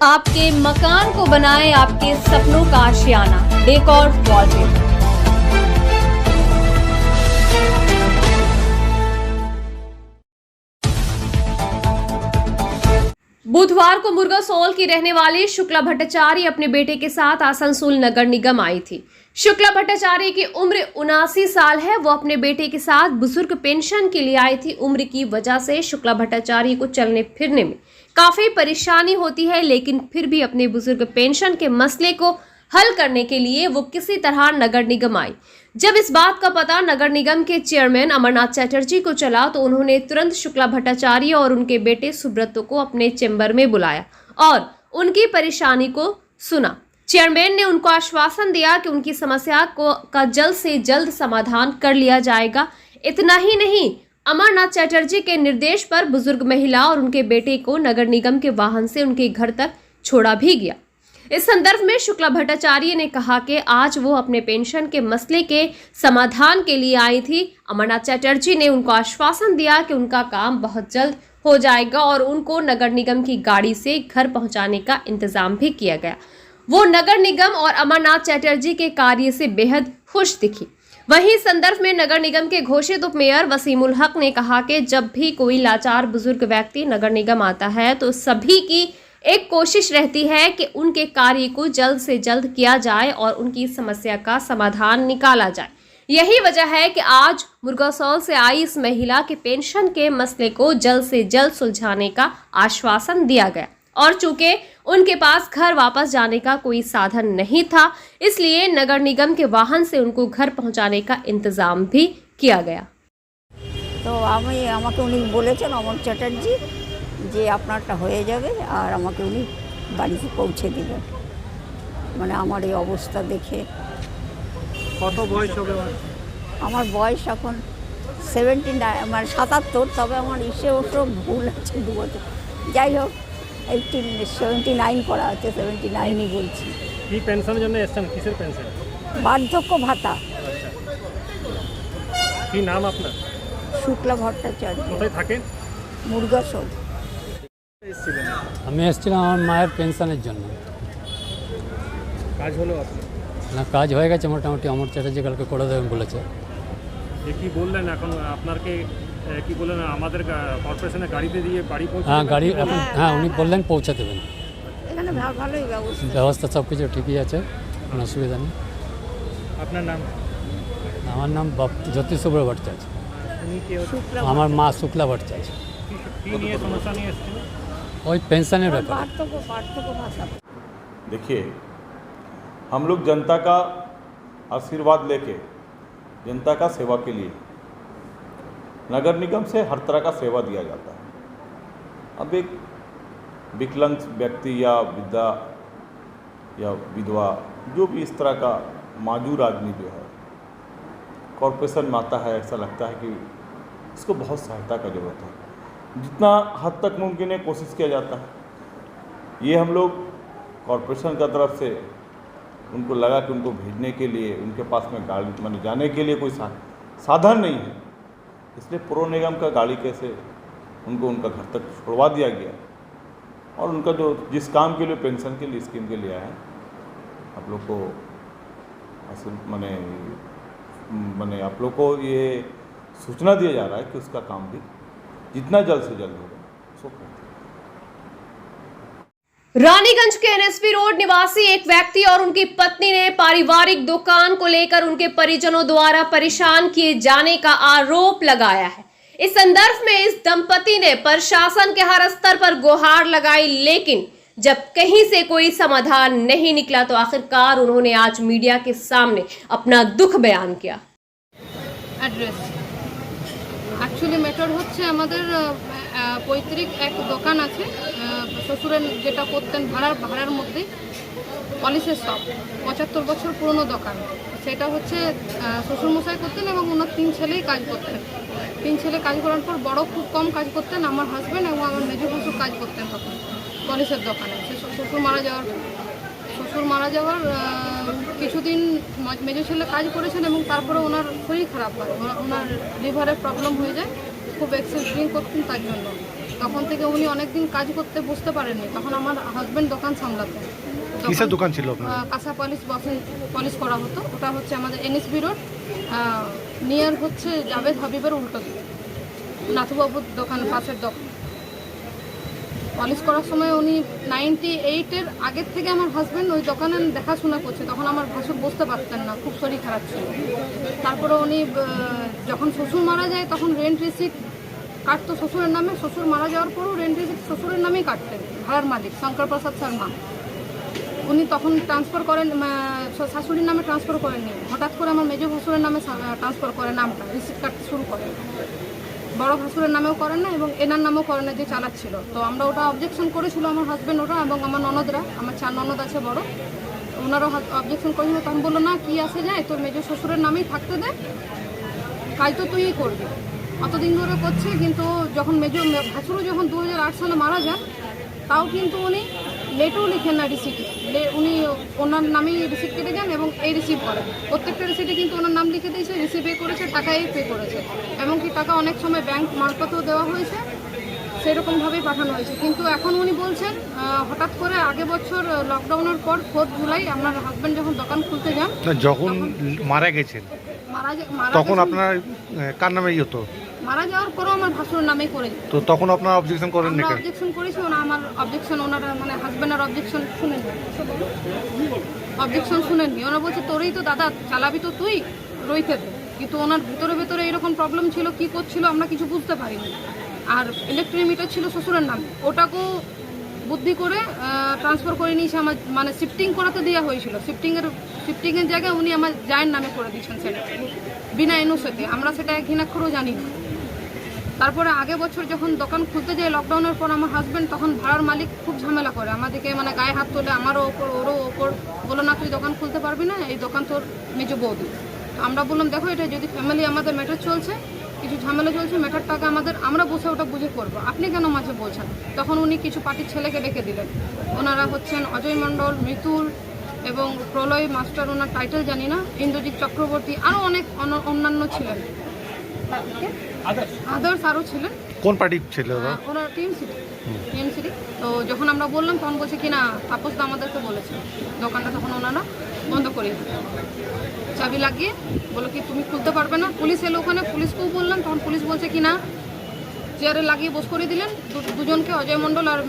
आपके मकान को बनाए आपके सपनों का आशियाना, डेकोर वॉलपेपर। बुधवार को मुर्गासोल की रहने वाली शुक्ला भट्टाचार्य अपने बेटे के साथ आसनसोल नगर निगम आई थी। शुक्ला भट्टाचार्य की उम्र 79 साल है। वो अपने बेटे के साथ बुजुर्ग पेंशन के लिए आई थी। उम्र की वजह से शुक्ला भट्टाचार्य को चलने फिरने में काफी परेशानी होती है, लेकिन फिर भी अपने बुजुर्ग पेंशन के मसले को हल करने के लिए वो किसी तरह नगर निगम आई। जब इस बात का पता नगर निगम के चेयरमैन अमरनाथ चटर्जी को चला तो उन्होंने तुरंत शुक्ला भट्टाचार्य और उनके बेटे सुब्रत को अपने चैम्बर में बुलाया और उनकी परेशानी को सुना। चेयरमैन ने उनको आश्वासन दिया कि उनकी समस्या का जल्द से जल्द समाधान कर लिया जाएगा। इतना ही नहीं, अमरनाथ चटर्जी के निर्देश पर बुजुर्ग महिला और उनके बेटे को नगर निगम के वाहन से उनके घर तक छोड़ा भी गया। इस संदर्भ में शुक्ला भट्टाचार्य ने कहा कि आज वो अपने पेंशन के मसले के समाधान के लिए आई थी। अमरनाथ चटर्जी ने उनको आश्वासन दिया कि उनका काम बहुत जल्द हो जाएगा और उनको नगर निगम की गाड़ी से घर पहुंचाने का इंतजाम भी किया गया। वो नगर निगम और अमरनाथ चटर्जी के कार्य से बेहद खुश दिखी। वहीं संदर्भ में नगर निगम के घोषित उप मेयर वसीमुल हक ने कहा कि जब भी कोई लाचार बुजुर्ग व्यक्ति नगर निगम आता है तो सभी की एक कोशिश रहती है कि उनके कार्य को जल्द से जल्द किया जाए और उनकी समस्या का समाधान निकाला जाए। यही वजह है कि आज मुर्गासोल से आई इस महिला के पेंशन के मसले को जल्द से जल्द सुलझाने का आश्वासन दिया गया और चूंकि उनके पास घर वापस जाने का कोई साधन नहीं था, इसलिए नगर निगम के वाहन से उनको घर पहुंचाने का इंतजाम भी किया गया। तो আমাকে উনি বলেছেন অমর চ্যাটার্জি যে আপনারটা হয়ে যাবে আর আমাকে উনি বাড়িতে পৌঁছে দিবেন। মানে আমার এই অবস্থা দেখে। কত বয়স হবে? আমার বয়স এখন 79, মানে 77, তবে আমার ইসে ওসব ভুল আছে 2 বছর। যাই হোক 79 করা আছে, 79ই বলছি। কি পেনশনের জন্য এসেছেন? কিসের পেনশন? বার্ধক্য ভাতা। কি নাম আপনার? শুক্লা ভট্টাচার্য। কোথায় থাকেন? মুরগাসোল। আমি এসেছিলাম আমার মায়ের পেনশনের জন্য। কাজ হলো আপনার? না, কাজ হয়ে গেছে মোটামুটি। অমর চ্যাটার্জি কালকে করে দেবেন বলেছে। কি বললেন এখন আপনারকে? কি বললেন আমাদের কর্পোরেশনের গাড়িতে দিয়ে বাড়ি পৌঁছে? হ্যাঁ, গাড়ি এখন হ্যাঁ উনি বললেন পৌঁছে দেবেন। এখানে ভালোই ব্যবস্থা সব কিছু ঠিকই আছে, কোনো অসুবিধা নেই। আপনার নাম? আমার নাম জ্যোতি শুভ্র ভট্টাচার্য। আমার মা শুক্লা ভট্টাচার্য। কি নিয়ে সমস্যা নিয়ে এসেছিলেন? ওই পেনশনের ব্যাপারে। বার্ধক্য ভাতা। देखिए, हम लोग जनता का आशीर्वाद लेके जनता का सेवा के लिए नगर निगम से हर तरह का सेवा दिया जाता है। अब एक विकलांग व्यक्ति या वृद्धा या विधवा जो भी इस तरह का माजूर आदमी जो है कॉरपोरेशन में आता है, ऐसा लगता है कि इसको बहुत सहायता का ज़रूरत है। जितना हद तक मुमकिन है कोशिश किया जाता है। ये हम लोग कॉरपोरेशन का तरफ से उनको लगा कि उनको भेजने के लिए उनके पास में गाड़ी मतलब जाने के लिए कोई साधन नहीं है, इसलिए पुर निगम का गाड़ी कैसे उनको उनका घर तक छोड़वा दिया गया और उनका जो जिस काम के लिए पेंशन के लिए स्कीम के लिए आया है, आप लोग को मैंने आप लोग को ये सूचना दिया जा रहा है कि उसका काम भी जितना जल्द से जल्द होगा सो करते हैं। रानीगंज के एनएसपी रोड निवासी एक व्यक्ति और उनकी पत्नी ने पारिवारिक दुकान को लेकर उनके परिजनों द्वारा परेशान किए जाने का आरोप लगाया है। इस संदर्भ में इस दंपति ने प्रशासन के हर स्तर पर गुहार लगाई, लेकिन जब कहीं से कोई समाधान नहीं निकला तो आखिरकार उन्होंने आज मीडिया के सामने अपना दुख बयान किया। एड्रेस एक्चुअली मैटर হচ্ছে আমাদের পৈতৃক এক দোকান আছে, শ্বশুরের যেটা করতেন ভাড়ার মধ্যে পলিসের শপ, 75 বছর পুরনো দোকান। সেটা হচ্ছে শ্বশুরমশাই করতেন এবং ওনার 3 ছেলেই কাজ করতেন। 3 ছেলে কাজ করার পর বড় খুব কম কাজ করতেন, আমার হাজব্যান্ড এবং আমার মেজো শ্বশুর কাজ করতেন তখন পলিসের দোকানে। শ্বশুর মারা যাওয়ার কিছুদিন মেজো ছেলে কাজ করেছেন এবং তারপরে ওনার শরীর খারাপ হয়, ওনার লিভারের প্রবলেম হয়ে যায়, খুব এক্সেস ড্রিঙ্ক করতেন তার জন্য। তখন থেকে উনি অনেকদিন কাজ করতে বুঝতে পারেননি। তখন আমার হাজব্যান্ড দোকান সামলাতেন। কিসের দোকান ছিল আপনার? কাঁচা পলিশ করা হতো। ওটা হচ্ছে আমাদের NSB রোড নিয়ার হচ্ছে জাভেদ হাবিবের উল্টো দিকে নাথুবাবুর দোকান পাশের দোকান। পলিশ করার সময় উনি 98-এর আগের থেকে আমার হাজব্যান্ড ওই দোকানে দেখাশোনা করছে। তখন আমার ভাসুর বুঝতে পারতেন না, খুব শরীর খারাপ ছিল। তারপরে উনি যখন শ্বশুর মারা যায় তখন রেন্ট রিসিট কাটতো শ্বশুরের নামে। শ্বশুর মারা যাওয়ার পরও রেন্ট রিসিট শ্বশুরের নামেই কাটতেন। ভাড়ার মালিক শঙ্কর প্রসাদ শর্মা, উনি তখন ট্রান্সফার করেন, শাশুড়ির নামে ট্রান্সফার করেননি। হঠাৎ করে আমার মেজো ভাসুরের নামে ট্রান্সফার করে, নামটা রিসিট কাটতে শুরু করেন। বড় ভাসুরের নামেও করেন না এবং এনার নামেও করেন না যে চালাচ্ছিল। তো আমরা ওটা অবজেকশন করেছিল আমার হাজব্যান্ড ওটা এবং আমার ননদরা, আমার 4 ননদ আছে বড়, ওনারাও অবজেকশন করেছিল। তখন বললো না কি আসে যায়, তোর মেজো শ্বশুরের নামেই থাকতে দে, কাজ তো তুইই করবি। অতদিন ধরে করছে। কিন্তু যখন মেজো ভাসুরও যখন 2008 সালে মারা যান, তাও কিন্তু উনি লেটেও লিখেন না রিসিটে। উনি ওনার নামেই রিসিট কেটে যান এবং এই রিসিভ করেন। প্রত্যেকটা রিসিটে কিন্তু ওনার নাম লিখে দিয়েছে, রিসিভ পে করেছে, টাকাই পে করেছে। এমনকি টাকা অনেক সময় ব্যাংক মারফতেও দেওয়া হয়েছে, সেরকমভাবেই পাঠানো হয়েছে। কিন্তু এখন উনি বলছেন হঠাৎ করে আগের বছর লকডাউনের পর 4 জুলাই আপনার হাজব্যান্ড যখন দোকান খুলতে যান, যখন মারা গেছেন তখন আপনার কার নামে হতো? মারা যাওয়ার পরও আমার ভাসুর নামেই করে তো তখন আপনারা অবজেকশন করেন না আমরা কেন? অবজেকশন করেছি। আমার অবজেকশন ওনারা মানে হাজব্যান্ডের অবজেকশন শুনেননি। অবজেকশন শুনেননি। ওনারা বলছে তোরই তো দাদা, চালাবি তো তুই, রইতে দে। কিন্তু ওনার ভিতরে ভেতরে এরকম প্রবলেম ছিল, কি করছিল আমরা কিছু বুঝতে পারিনি। আর ইলেকট্রিক মিটার ছিল শ্বশুরের নামে, ওটাকেও বুদ্ধি করে ট্রান্সফার করে নিয়েছে। আমার মানে শিফটিং করাতে দেওয়া হয়েছিল। শিফটিংয়ের জায়গায় উনি আমার জায়ের নামে করে দিয়েছেন, সেটা বিনা এনওসিতে। আমরা সেটা ঘৃণাক্ষরও জানি না। তারপরে আগের বছর যখন দোকান খুলতে যায় লকডাউনের পর, আমার হাজব্যান্ড তখন ভাড়ার মালিক খুব ঝামেলা করে আমাদেরকে, মানে গায়ে হাত তোলে, আমারও ওপর ওরও ওপর, বলো না তুই দোকান খুলতে পারবি না, এই দোকান তোর মেজো বৌদি। আমরা বললাম দেখো এটা যদি ফ্যামিলি আমাদের ম্যাটার চলছে, কিছু ঝামেলা চলছে, ম্যাটারটাকে আমরা বসে ওটা বুঝে করবো, আপনি কেন মাঝে বলছেন। তখন উনি কিছু পার্টির ছেলেকে ডেকে দিলেন। ওনারা হচ্ছেন অজয় মণ্ডল, মৃতুল এবং প্রলয় মাস্টার, ওনার টাইটেল জানি না, ইন্দ্রজিৎ চক্রবর্তী, আরও অনেক অন্যান্য ছিলেন, আদার্স আরও ছিলেন। কোন পার্টি ছিল? ওনার টিএমসি। তো যখন আমরা বললাম তখন বলছে কিনা তাপসদা আমাদেরকে বলেছে দোকানটা, তখন ওনারা বন্ধ করে চাবি লাগিয়ে বলো কি তুমি খুলতে পারবে না। পুলিশ এলো ওখানে, পুলিশকেও বললাম, তখন পুলিশ বলছে কিনা চেয়ারে লাগিয়ে বস করে দিলেন দুজনকে, অজয় মণ্ডল আর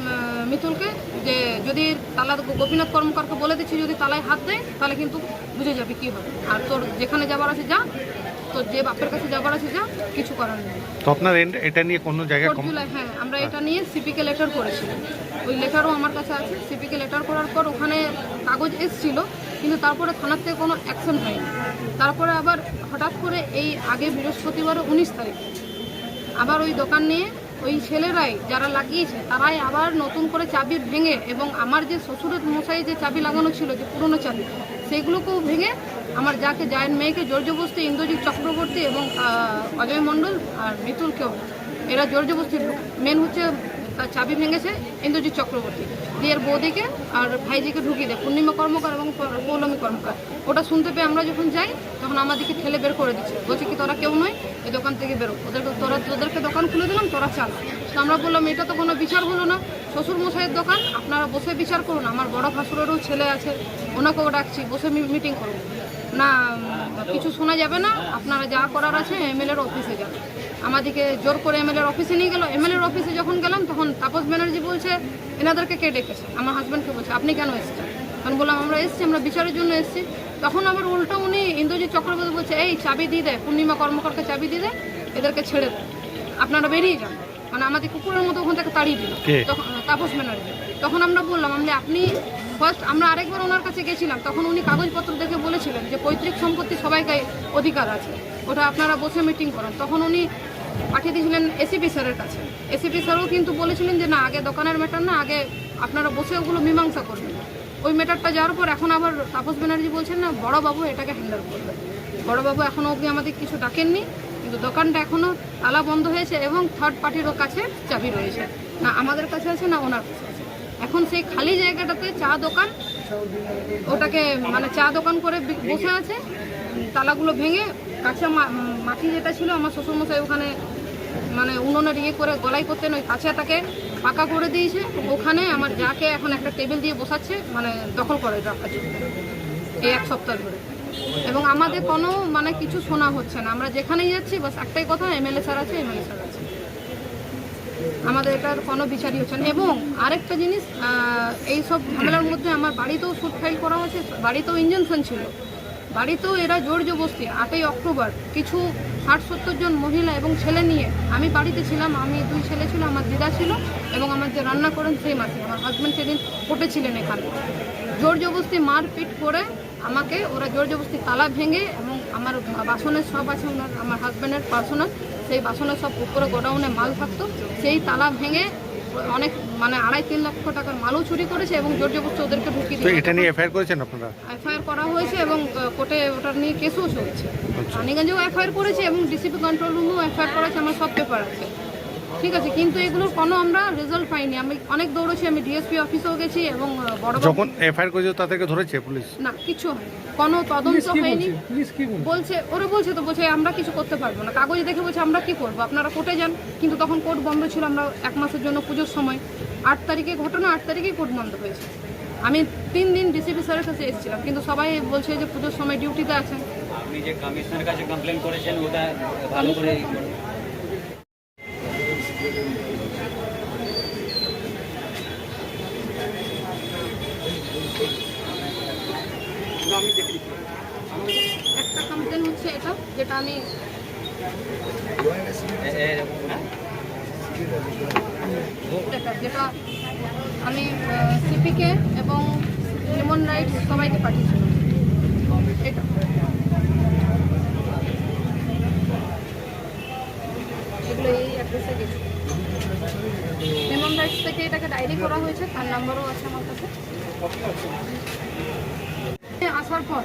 মিতুলকে, যে যদি তালা, গোপীনাথ কর্মকারকে বলে দিচ্ছি যদি তালায় হাত দেয় তাহলে কিন্তু বুঝে যাবে কী হবে। আর তোর যেখানে যাবার আছে যা, তোর যে বাপের কাছে যাবার আছে যা, কিছু করার নেই। তো আপনার এটা নিয়ে কোনো জায়গায় 4 জুলাই, হ্যাঁ, আমরা এটা নিয়ে সিপিকে লেটার করেছিলাম। ওই লেটারও আমার কাছে আছে। সিপিকে লেটার করার পর ওখানে কাগজ এসেছিল, কিন্তু তারপরে থানার থেকে কোনো অ্যাকশন হয়নি। তারপরে আবার হঠাৎ করে এই আগে বৃহস্পতিবার 19 তারিখ আবার ওই দোকান নিয়ে ওই ছেলেরাই যারা লাগিয়েছে তারাই আবার নতুন করে চাবি ভেঙে, এবং আমার যে শ্বশুরের মশাই যে চাবি লাগানো ছিল, যে পুরনো চাবি, সেগুলোকেও ভেঙে আমার জায়ের মেয়েকে জোরজবস্তি, ইন্দ্রজিৎ চক্রবর্তী এবং অজয় মণ্ডল আর মিতুলকেও এরা জোরজবস্তি, মেন হচ্ছে চাবি ভেঙেছে ইন্দ্রজিৎ চক্রবর্তী, দিয়ে এর বৌদিকে আর ভাইজিকে ঢুকিয়ে দেয়, পূর্ণিমা কর্মকার এবং পৌলমী কর্মকার। ওটা শুনতে পেয়ে আমরা যখন যাই তখন আমাদেরকে ঠেলে বের করে দিচ্ছে, বলছে কি তোরা কেউ নয়, এই দোকান থেকে বেরো, তোদেরকে দোকান খুলে দিলাম, তোরা চাল। তো আমরা বললাম এটা তো কোনো বিচার হলো না, শ্বশুর মশাইয়ের দোকান, আপনারা বসে বিচার করুন। আমার বড় ভাসুরেরও ছেলে আছে, ওনাকেও ডাকছি, বসে মিটিং করুন না, কিছু শোনা যাবে না, আপনারা যা করার আছে MLA-র অফিসে যান। আমাদেরকে জোর করে MLA-র অফিসে নিয়ে গেল। MLA-র অফিসে যখন গেলাম তখন তাপস ব্যানার্জি বলছে এনাদেরকে কে ডেকেছে, আমার হাজব্যান্ডকে বলছে আপনি কেন এসেছেন। তখন বললাম আমরা এসেছি, আমরা বিচারের জন্য এসেছি। তখন আবার উল্টো উনি ইন্দ্রজিৎ চক্রবর্তী বলছে এই চাবি দিয়ে দেয়, পূর্ণিমা কর্মকারকে চাবি দিয়ে দেয়, এদেরকে ছেড়ে দেয়, আপনারা বেরিয়ে যান। মানে আমাদের কুকুরের মতো ওখান থেকে তাড়িয়ে দিল তখন তাপস ব্যানার্জি। তখন আমরা বললাম আপনি ফার্স্ট, আমরা আরেকবার ওনার কাছে গেছিলাম, তখন উনি কাগজপত্র দেখে বলেছিলেন যে পৈতৃক সম্পত্তি সবাইকে অধিকার আছে, ওটা আপনারা বসে মিটিং করেন। তখন উনি পাঠিয়ে দিয়েছিলেন ACP স্যারের কাছে। ACP স্যারও কিন্তু বলেছিলেন যে না, আগে দোকানের ম্যাটার না, আগে আপনারা বসে ওগুলো মীমাংসা করবেন। ওই ম্যাটারটা যাওয়ার পর এখন আবার তাপস ব্যানার্জি বলছেন না বড়বাবু এটাকে হ্যান্ডেল করবে। বড়বাবু এখনও অবধি আমাদের কিছু ডাকেননি, কিন্তু দোকানটা এখনও তালা বন্ধ হয়েছে এবং থার্ড পার্টিরও কাছে চাবি রয়েছে, না আমাদের কাছে আছে না ওনার কাছে আছে। এখন সেই খালি জায়গাটাতে চা দোকান, ওটাকে মানে চা দোকান করে বসে আছে, তালাগুলো ভেঙে কাঁচা মাটি যেটা ছিল আমার শ্বশুরমশাই ওখানে মানে উনুনের ইয়ে করে গলায় করতেন, ওই কাছেটাকে পাকা করে দিয়েছে। ওখানে আমার যাকে এখন একটা টেবিল দিয়ে বসাচ্ছে, মানে দখল করে রাখার জন্য এই 1 সপ্তাহ ধরে। এবং আমাদের কোনো মানে কিছু শোনা হচ্ছে না, আমরা যেখানেই যাচ্ছি বাস একটাই কথা, এমএলএ স্যার আছে, এমএলএ স্যার আছে, আমাদের এটার কোনো বিচারই হচ্ছে না। এবং আরেকটা জিনিস, এই সব ঝামেলার মধ্যে আমার বাড়িতেও সুট ফাইল করা হয়েছে, বাড়িতেও ইঞ্জেকশন ছিল, বাড়িতেও এরা জোর জবরদস্তি 8ই অক্টোবর কিছু 60-70 জন মহিলা এবং ছেলে নিয়ে, আমি বাড়িতে ছিলাম, আমি 2 ছেলে ছিল, আমার দিদা ছিল এবং আমার যে রান্না করেন সেই মাসে আমার হাজব্যান্ড সেদিন কোর্টে ছিলেন এখানে, জোর জবরদস্তি মারপিট করে আমাকে ওরা জোর জবরদস্তি তালা ভেঙে, এবং আমার বাসনের সব আছে ওনার, আমার হাজব্যান্ডের পার্সোনাল, সেই বাসনের সব উপরে গোডাউনে মাল থাকতো, সেই তালা ভেঙে অনেক মানে 2.5-3 লক্ষ টাকার মালও চুরি করেছে এবং জোর জবরদস্তি ওদেরকে ঢুকিয়ে তো দিয়েছে। এটা নিয়ে এফআইআর করেছেন আপনারা? এফআইআর করা হয়েছে এবং কোর্টে ওটার নিয়ে কেসও চলছে। রানীগঞ্জেও এফআইআর করেছে এবং ডিসিপি কন্ট্রোল রুমেও এফআইআর করেছে, আমার সব পেপার আছে, ঠিক আছে। কিন্তু এগুলোর কোনো আমরা রেজাল্ট পাইনি। আমি অনেক দৌড়েছি, আমি ডিএসপি অফিসেও গেছি এবং বড় যখন এফআইআর করেছে তাদেরকে ধরেছে পুলিশ? না, কিছু হয়নি, কোনো তদন্ত হয়নি। বলছে ওরা বলছে আমরা কিছু করতে পারবো না, কাগজ দেখে বলছে আমরা কি করবো, আপনারা কোর্টে যান। কিন্তু তখন কোর্ট বন্ধ ছিল, আমরা 1 মাসের জন্য পুজোর সময় 8 তারিখে ঘটনা, 8 তারিখেই কোর্ট বন্ধ হয়েছে। আমি 3 দিন ডিসিপি স্যারের কাছে এসেছিলাম, কিন্তু সবাই বলছে যে পুজোর সময় ডিউটিতে আছেন। আপনি যে কমিশনারের কাছে কমপ্লেন করেছেন ওটা ভালো করে একটা কমপ্লেন হচ্ছে এটা, যেটা আমি যেটা আমি সিপিকে এবং হিউম্যান রাইটস সবাইকে পাঠিয়েছিলাম। এটা এগুলো এই অ্যাড্রেসে গেছে, হিউম্যান রাইটস থেকে এটাকে ডায়েরি করা হয়েছে, তার নাম্বারও আছে আমার কাছে। আসার পর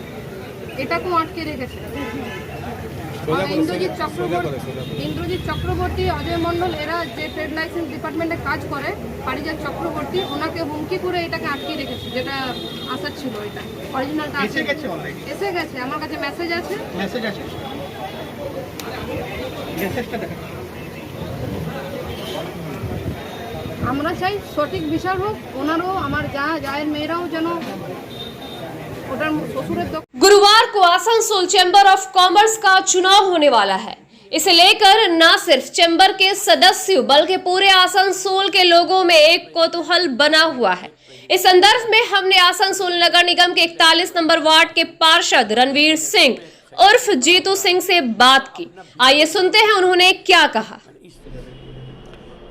এটাকেও আটকে রেখেছে। ইন্দ্রজিৎ চক্রবর্তী, অজয় মণ্ডল, এরা যে ট্রেড লাইসেন্স ডিপার্টমেন্টে কাজ করে, পারিজাত চক্রবর্তী, ওনাকে হুমকি করে এটাকে আটকে রেখেছে, যেটা আসার ছিল। এটা অরিজিনালটা এসে গেছে, আমার কাছে মেসেজ আছে। আমরা চাই সঠিক বিচার হোক, ওনারও আমার জায়ের মেয়েরাও যেন ওটার শ্বশুরের। गुरुवार को आसनसोल चैम्बर ऑफ कॉमर्स का चुनाव होने वाला है। इसे लेकर न सिर्फ चैम्बर के सदस्यों बल्कि पूरे आसनसोल के लोगों में एक कौतूहल बना हुआ है। इस संदर्भ में हमने आसनसोल नगर निगम के 41 नंबर वार्ड के पार्षद रणवीर सिंह उर्फ जीतू सिंह से बात की। आइए सुनते हैं उन्होंने क्या कहा।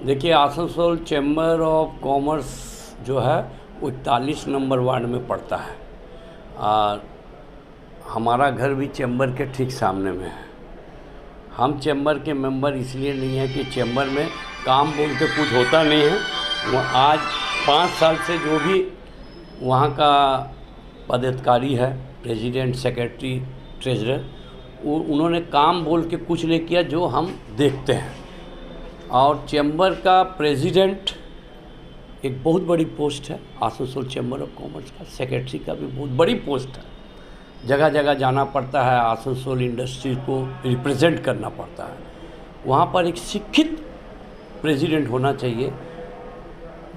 देखिए, आसनसोल चैम्बर ऑफ कॉमर्स जो है वो 41 नंबर वार्ड में पड़ता है और हमारा घर भी चैम्बर के ठीक सामने में है। हम चैम्बर के मेंबर इसलिए नहीं है कि चैम्बर में काम बोलते कुछ होता नहीं है। वो आज 5 साल से जो भी वहाँ का पदाधिकारी है, प्रेसिडेंट, सेक्रेटरी, ट्रेजरर, उन्होंने काम बोल के कुछ नहीं किया जो हम देखते हैं। और चैम्बर का प्रेसिडेंट एक बहुत बड़ी पोस्ट है, आसनसोल चैम्बर ऑफ कॉमर्स का सेक्रेटरी का भी बहुत बड़ी पोस्ट है। जगह जगह जाना पड़ता है, आसनसोल इंडस्ट्री को रिप्रेजेंट करना पड़ता है। वहाँ पर एक शिक्षित प्रेसिडेंट होना चाहिए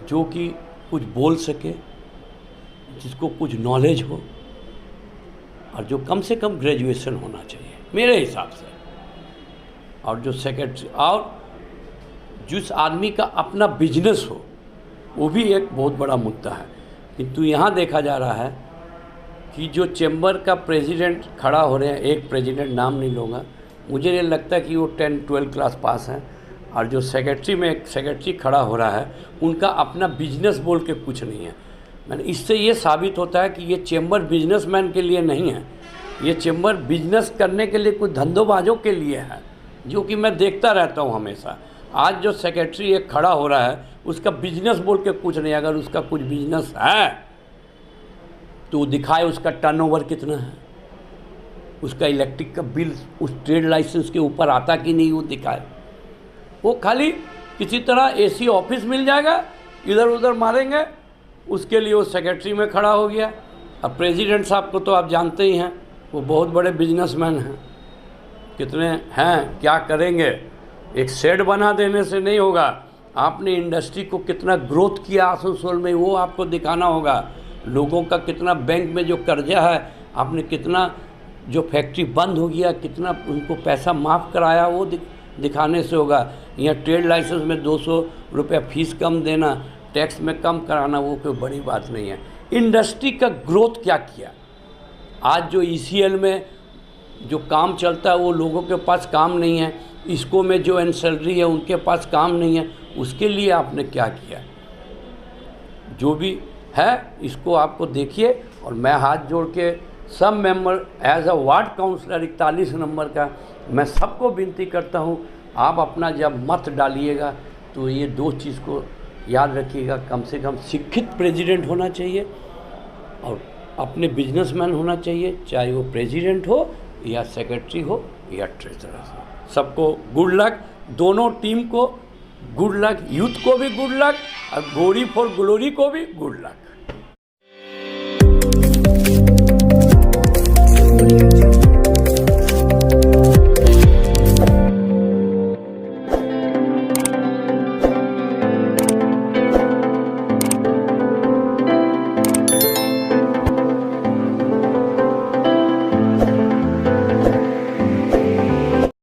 जो कि कुछ बोल सके, जिसको कुछ नॉलेज हो और जो कम से कम ग्रेजुएशन होना चाहिए मेरे हिसाब से। और जो सेक्रेटरी और जिस आदमी का अपना बिजनेस हो, वो भी एक बहुत बड़ा मुद्दा है। किंतु यहाँ देखा जा रहा है कि जो चैम्बर का प्रेसिडेंट खड़ा हो रहे हैं, एक प्रेसिडेंट नाम नहीं लूँगा, मुझे ये लगता है कि वो 10-12 क्लास पास हैं। और जो सेक्रेटरी में एक सेक्रेटरी खड़ा हो रहा है, उनका अपना बिजनेस बोल के कुछ नहीं है। मैंने इससे ये साबित होता है कि ये चैम्बर बिजनेसमैन के लिए नहीं है, ये चैम्बर बिजनेस करने के लिए कुछ धंधोबाजों के लिए है, जो कि मैं देखता रहता हूँ हमेशा। आज जो सेक्रेटरी एक खड़ा हो रहा है, उसका बिजनेस बोल के कुछ नहीं। अगर उसका कुछ बिजनेस है तो दिखाए उसका टर्नओवर कितना है, उसका इलेक्ट्रिक का बिल उस ट्रेड लाइसेंस के ऊपर आता कि नहीं, वो दिखाए। वो खाली किसी तरह एसी ऑफिस मिल जाएगा, इधर उधर मारेंगे, उसके लिए वो सेक्रेटरी में खड़ा हो गया। अब प्रेसिडेंट साहब को तो आप जानते ही हैं, वो बहुत बड़े बिजनेसमैन हैं, कितने हैं, क्या करेंगे, एक शेड बना देने से नहीं होगा। आपने इंडस्ट्री को कितना ग्रोथ किया आसनसोल में वो आपको दिखाना होगा। लोगों का कितना बैंक में जो कर्जा है, आपने कितना जो फैक्ट्री बंद हो गया कितना उनको पैसा माफ़ कराया वो दिखाने से होगा। यहाँ ट्रेड लाइसेंस में 200 रुपया फीस कम देना, टैक्स में कम कराना वो कोई बड़ी बात नहीं है। इंडस्ट्री का ग्रोथ क्या किया? आज जो ECL में जो काम चलता है वो लोगों के पास काम नहीं है, इसको में जो एनसैलरी है उनके पास काम नहीं है, उसके लिए आपने क्या किया? जो भी है इसको आपको देखिए। और मैं हाथ जोड़ के सब member as a ward councillor 41 number का मैं सबको विनती करता हूँ, आप अपना जब मत डालिएगा तो ये 2 चीज़ को याद रखिएगा। कम से कम शिक्षित प्रेसिडेंट होना चाहिए और अपने बिजनेसमैन होना चाहिए, चाहे वो प्रेसिडेंट हो या सेक्रेटरी हो या ट्रेजरर हो। सबको गुड लक, दोनों टीम को गुड लक, यूथ को भी गुड लक और गोरी फॉर ग्लोरी को भी गुड लक।